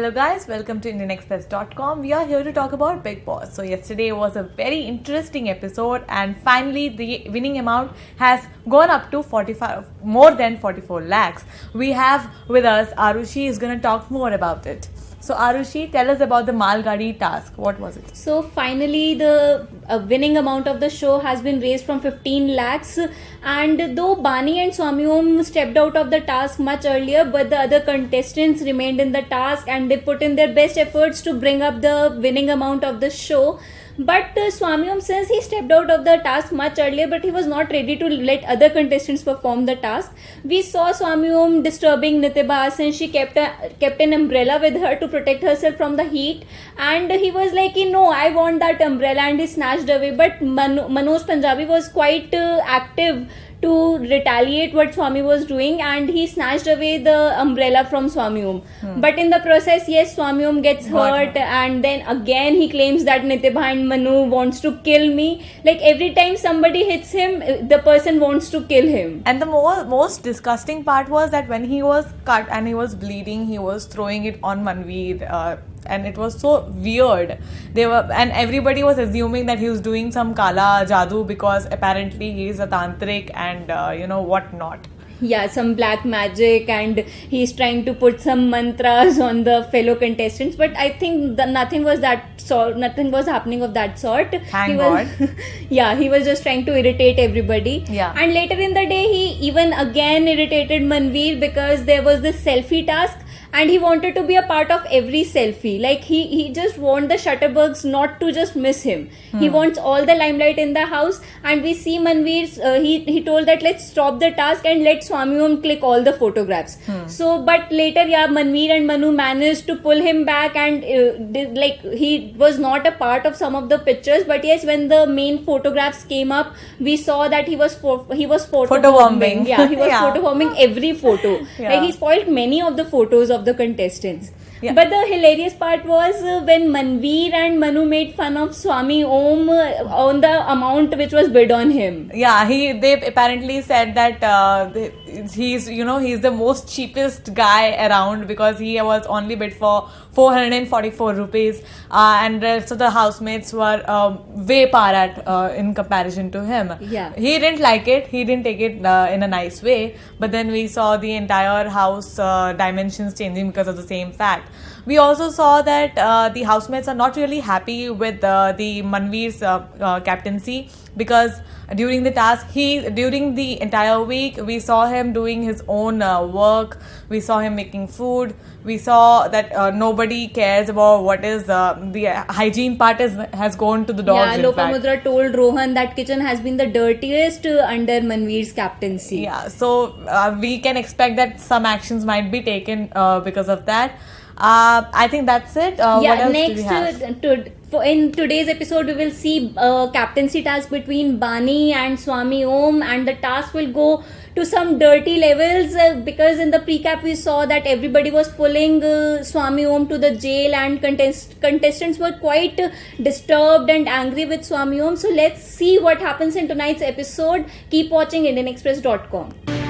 Hello guys, welcome to IndianExpress.com. We are here to talk about Bigg Boss. So yesterday was a very interesting episode and finally the winning amount has gone up to 45, more than 44 lakhs. We have with us Arushi is going to talk more about it. So Arushi, tell us about the Malgadi task. What was it? So finally the winning amount of the show has been raised from 15 lakhs, and though Bani and Swami Om stepped out of the task much earlier, but the other contestants remained in the task and they put in their best efforts to bring up the winning amount of the show. But Swami Om, since he stepped out of the task much earlier, but he was not ready to let other contestants perform the task. We saw Swami Om disturbing Nitya since she kept an umbrella with her to protect herself from the heat, and he was like, no, I want that umbrella, and he snatched away. But Manoj Punjabi was quite active to retaliate what Swami was doing, and he snatched away the umbrella from Swami Om. But in the process, yes, Swami Om gets hurt, and then again he claims that Nitya and Manu wants to kill me. Like every time somebody hits him, the person wants to kill him. And the most disgusting part was that when he was cut and he was bleeding, he was throwing it on Manveer. And it was so weird. And everybody was assuming that he was doing some kala jadoo because apparently he is a tantric and what not. Yeah, some black magic, and he's trying to put some mantras on the fellow contestants. But I think nothing was happening of that sort. Thank God. Yeah, he was just trying to irritate everybody. Yeah. And later in the day, he even again irritated Manveer because there was this selfie task. And he wanted to be a part of every selfie. Like he just want the Shutterbergs not to just miss him. He wants all the limelight in the house. And we see Manveer, he told that let's stop the task and let Swami Om click all the photographs. So, but later, Manveer and Manu managed to pull him back, and he was not a part of some of the pictures. But yes, when the main photographs came up, we saw that he was photobombing. Yeah, he was photobombing every photo. Yeah. Like he spoiled many of the photos of the contestants. Yeah. But the hilarious part was when Manveer and Manu made fun of Swami Om on the amount which was bid on him. Yeah, they apparently said that he's the most cheapest guy around because he was only bid for 444 rupees, and rest of the housemates were way par at in comparison to him. Yeah. He didn't like it. He didn't take it in a nice way. But then we saw the entire house dimensions changing because of the same fact. We also saw that the housemates are not really happy with the Manveer's captaincy because during the task, during the entire week, we saw him doing his own work. We saw him making food. We saw that nobody cares about what is the hygiene part has gone to the dogs. Yeah, Lopamudra told Rohan that kitchen has been the dirtiest under Manveer's captaincy. Yeah, so we can expect that some actions might be taken because of that. I think that's it. What else next do we have? In today's episode, we will see captaincy task between Bani and Swami Om, and the task will go to some dirty levels because in the pre-cap we saw that everybody was pulling Swami Om to the jail, and contestants were quite disturbed and angry with Swami Om. So let's see what happens in tonight's episode. Keep watching IndianExpress.com.